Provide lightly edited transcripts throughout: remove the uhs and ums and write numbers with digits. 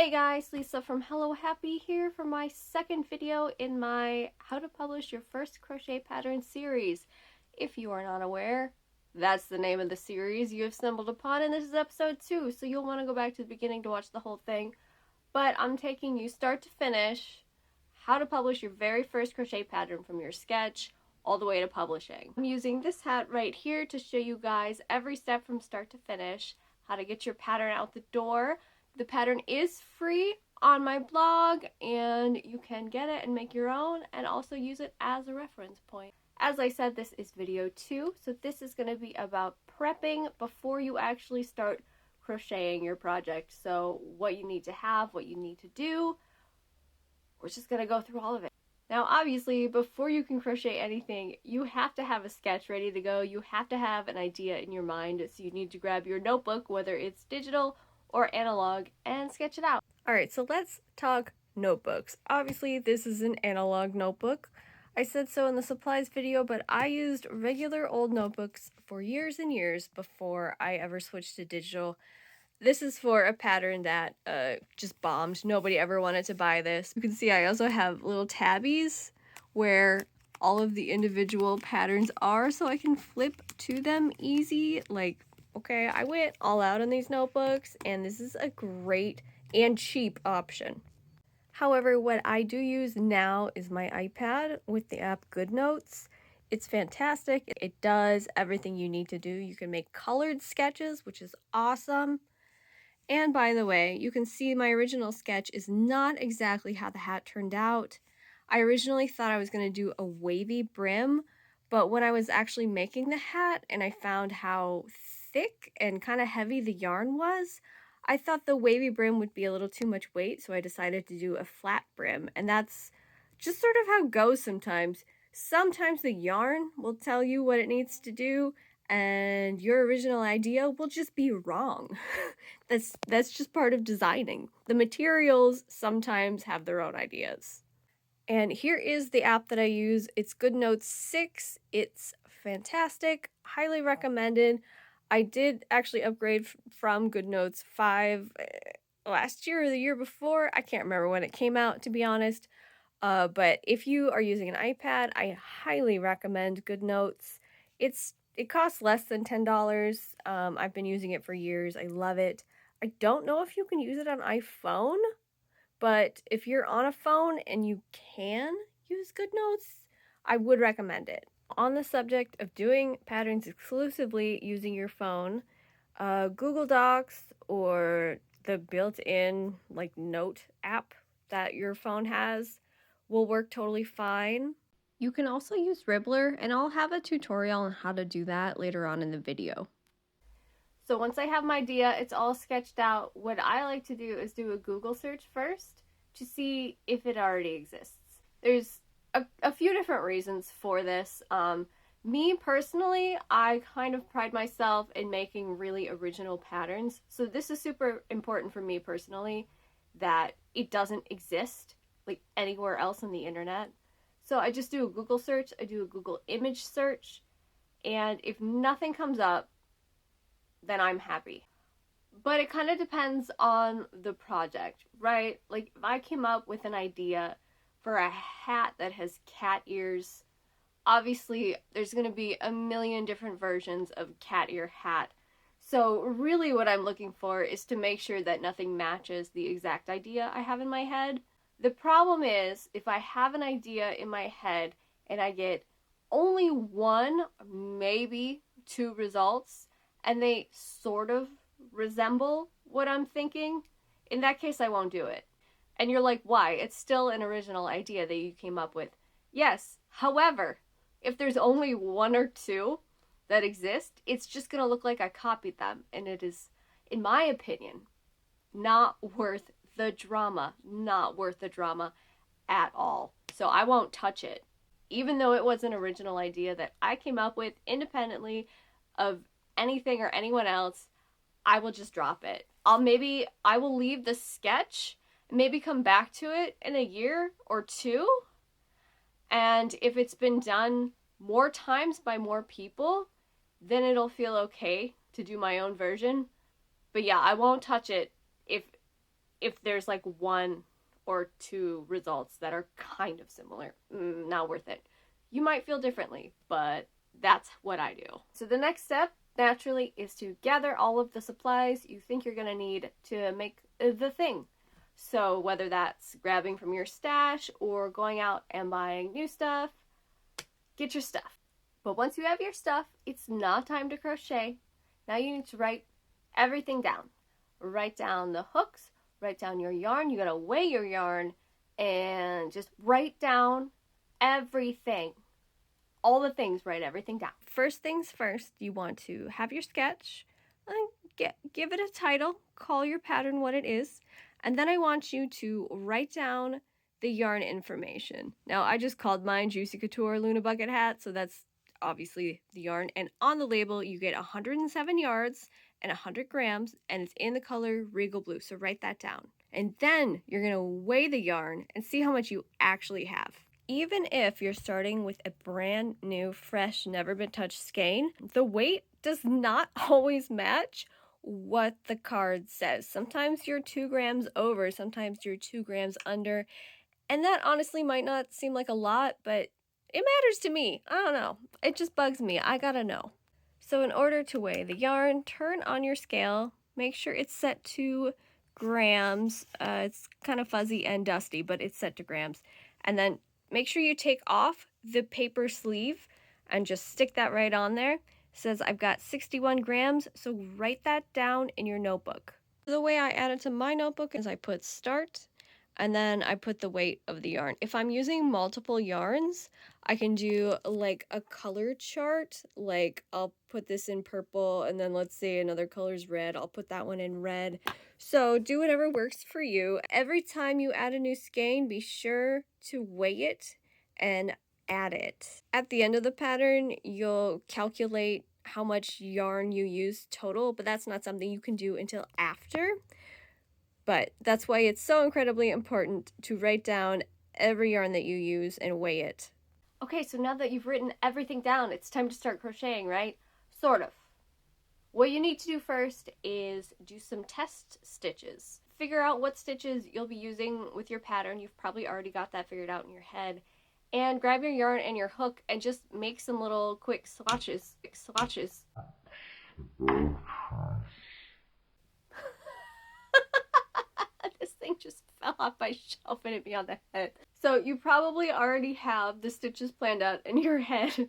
Hey guys, Lisa from Hello Happy here for my second video in my How to Publish Your First Crochet Pattern series. If you are not aware, that's the name of the series you have stumbled upon, and this is episode 2, so you'll want to go back to the beginning to watch the whole thing. But I'm taking you start to finish, how to publish your very first crochet pattern from your sketch all the way to publishing. I'm using this hat right here to show you guys every step from start to finish, how to get your pattern out the door. The pattern is free on my blog, and you can get it and make your own and also use it as a reference point. As I said, this is video 2, so this is going to be about prepping before you actually start crocheting your project. So what you need to have, what you need to do, we're just going to go through all of it. Now obviously, before you can crochet anything, you have to have a sketch ready to go. You have to have an idea in your mind, so you need to grab your notebook, whether it's digital or analog, and sketch it out. Alright, so let's talk notebooks. Obviously, this is an analog notebook. I said so in the supplies video, but I used regular old notebooks for years and years before I ever switched to digital. This is for a pattern that just bombed. Nobody ever wanted to buy this. You can see I also have little tabbies where all of the individual patterns are, so I can flip to them easy. Like, okay, I went all out on these notebooks, and this is a great and cheap option. However, what I do use now is my iPad with the app GoodNotes. It's fantastic. It does everything you need to do. You can make colored sketches, which is awesome. And by the way, you can see my original sketch is not exactly how the hat turned out. I originally thought I was going to do a wavy brim, but when I was actually making the hat and I found how thick and kind of heavy the yarn was, I thought the wavy brim would be a little too much weight, so I decided to do a flat brim. And that's just sort of how it goes sometimes. Sometimes the yarn will tell you what it needs to do, and your original idea will just be wrong. That's just part of designing. The materials sometimes have their own ideas. And here is the app that I use. It's GoodNotes 6. It's fantastic. Highly recommended. I did actually upgrade from GoodNotes 5 last year or the year before. I can't remember when it came out, to be honest. But if you are using an iPad, I highly recommend GoodNotes. It costs less than $10. I've been using it for years. I love it. I don't know if you can use it on iPhone, but if you're on a phone and you can use GoodNotes, I would recommend it. On the subject of doing patterns exclusively using your phone, Google Docs or the built-in note app that your phone has will work totally fine. You can also use Ribbler, and I'll have a tutorial on how to do that later on in the video. So once I have my idea, it's all sketched out, what I like to do is do a Google search first to see if it already exists. There's a few different reasons for this. Me personally, I kind of pride myself in making really original patterns. So this is super important for me personally, that it doesn't exist like anywhere else on the internet. So I just do a Google search, I do a Google image search, and if nothing comes up, then I'm happy. But it kind of depends on the project, right? Like if I came up with an idea for a hat that has cat ears, obviously there's going to be a million different versions of cat ear hat. So really what I'm looking for is to make sure that nothing matches the exact idea I have in my head. The problem is if I have an idea in my head and I get only one, maybe 2 results, and they sort of resemble what I'm thinking, in that case I won't do it. And you're like, why? It's still an original idea that you came up with. Yes, however, if there's only 1 or 2 that exist, it's just going to look like I copied them, and it is, in my opinion, not worth the drama. Not worth the drama at all. So I won't touch it. Even though it was an original idea that I came up with independently of anything or anyone else, I will just drop it. I will leave the sketch, maybe come back to it in a year or 2, and if it's been done more times by more people, then it'll feel okay to do my own version. But yeah, I won't touch it if if there's like one or two results that are kind of similar, not worth it. You might feel differently, but that's what I do. So the next step, naturally, is to gather all of the supplies you think you're gonna need to make the thing. So whether that's grabbing from your stash or going out and buying new stuff, get your stuff. But once you have your stuff, it's not time to crochet. Now you need to write everything down. Write down the hooks, write down your yarn. You gotta weigh your yarn and just write down everything. All the things, write everything down. First things first, you want to have your sketch, give it a title, call your pattern what it is, and then I want you to write down the yarn information. Now, I just called mine Juicy Couture Luna Bucket Hat, so that's obviously the yarn. And on the label, you get 107 yards and 100 grams, and it's in the color Regal Blue, so write that down. And then you're gonna weigh the yarn and see how much you actually have. Even if you're starting with a brand new, fresh, never been touched skein, the weight does not always match what the card says. Sometimes you're 2 grams over, sometimes you're 2 grams under, and that honestly might not seem like a lot, but it matters to me. I don't know. It just bugs me. I gotta know. So in order to weigh the yarn, turn on your scale. Make sure it's set to grams. It's kind of fuzzy and dusty, but it's set to grams. And then make sure you take off the paper sleeve and just stick that right on there. It says I've got 61 grams, so write that down in your notebook. The way I add it to my notebook is I put start, and then I put the weight of the yarn. If I'm using multiple yarns, I can do like a color chart. Like I'll put this in purple, and then let's say another color's red, I'll put that one in red. So do whatever works for you. Every time you add a new skein, be sure to weigh it and add it. At the end of the pattern, you'll calculate how much yarn you use total, but that's not something you can do until after. But that's why it's so incredibly important to write down every yarn that you use and weigh it. Okay, so now that you've written everything down, it's time to start crocheting, right? Sort of. What you need to do first is do some test stitches. Figure out what stitches you'll be using with your pattern. You've probably already got that figured out in your head. And grab your yarn and your hook and just make some little quick swatches. This thing just fell off my shelf and hit me on the head. So you probably already have the stitches planned out in your head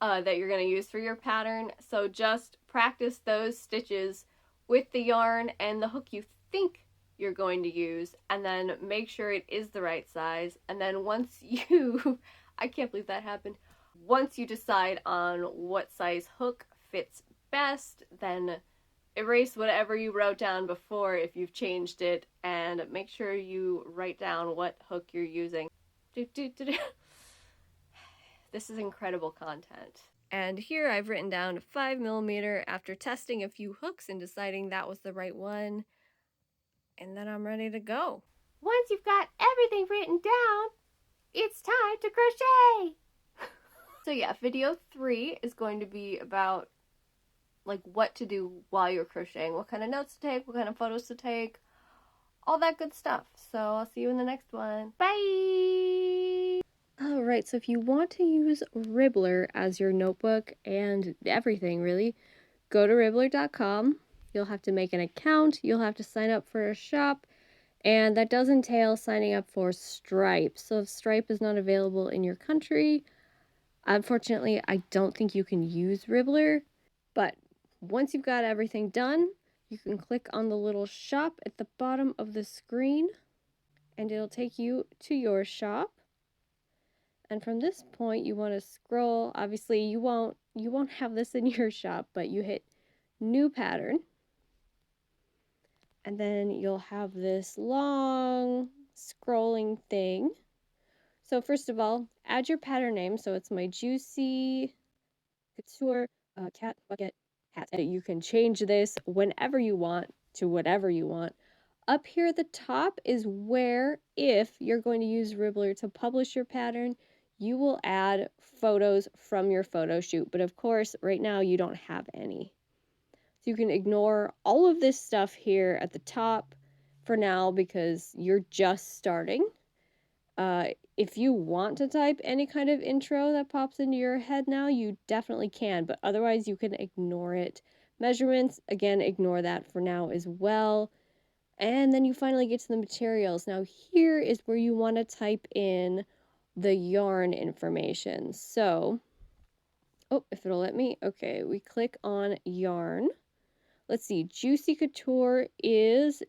that you're going to use for your pattern. So just practice those stitches with the yarn and the hook you think you're going to use, and then make sure it is the right size. And then once you, I can't believe that happened. Once you decide on what size hook fits best, then erase whatever you wrote down before if you've changed it, and make sure you write down what hook you're using. This is incredible content. And here I've written down 5mm after testing a few hooks and deciding that was the right one. And then I'm ready to go. Once you've got everything written down, it's time to crochet! So yeah, video 3 is going to be about like what to do while you're crocheting, what kind of notes to take, what kind of photos to take, all that good stuff. So I'll see you in the next one. Bye! Alright, so if you want to use Ribbler as your notebook and everything really, go to ribbler.com. You'll have to make an account, you'll have to sign up for a shop, and that does entail signing up for Stripe. So if Stripe is not available in your country, unfortunately, I don't think you can use Ribbler. But once you've got everything done, you can click on the little shop at the bottom of the screen, and it'll take you to your shop. And from this point, you want to scroll. Obviously, you won't have this in your shop, but you hit New Pattern. And then you'll have this long scrolling thing. So first of all, add your pattern name. So it's my Juicy Couture Cat Bucket Hat. And you can change this whenever you want to whatever you want. Up here at the top is where, if you're going to use Ribbler to publish your pattern, you will add photos from your photo shoot. But of course, right now you don't have any. So you can ignore all of this stuff here at the top for now because you're just starting. If you want to type any kind of intro that pops into your head now, you definitely can, but otherwise you can ignore it. Measurements, again, ignore that for now as well. And then you finally get to the materials. Now here is where you want to type in the yarn information. So, oh, if it'll let me, okay, we click on yarn. Let's see, Juicy Couture is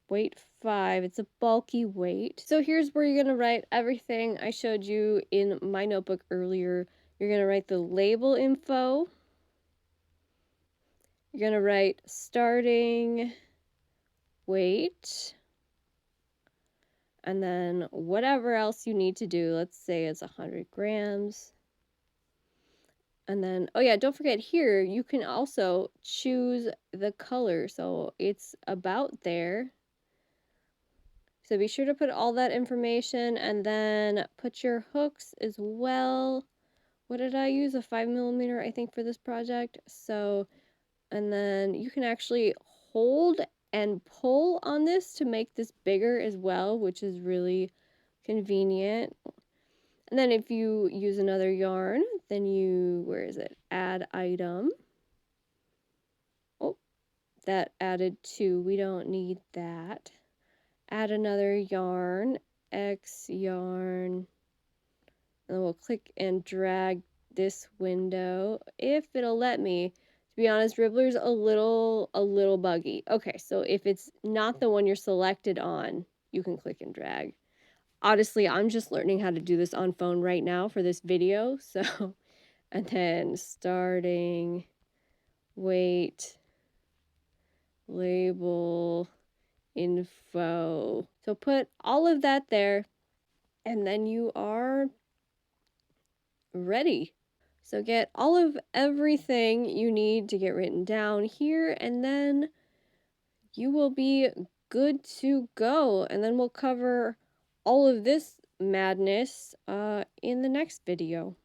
weight 5. It's a bulky weight. So here's where you're going to write everything I showed you in my notebook earlier. You're going to write the label info. You're going to write starting weight. And then whatever else you need to do. Let's say it's 100 grams. And then, oh yeah, don't forget here, you can also choose the color. So it's about there. So be sure to put all that information and then put your hooks as well. What did I use? A 5mm, I think, for this project. So, and then you can actually hold and pull on this to make this bigger as well, which is really convenient. And then if you use another yarn, then you, where is it? Add item. Oh, that added 2. We don't need that. Add another yarn, X yarn, and then we'll click and drag this window if it'll let me. To be honest, Ribbler's a little buggy. Okay, so if it's not the one you're selected on, you can click and drag. Honestly, I'm just learning how to do this on phone right now for this video, so, and then starting, weight, label, info. So put all of that there, and then you are ready. So get all of everything you need to get written down here, and then you will be good to go. And then we'll cover all of this madness in the next video.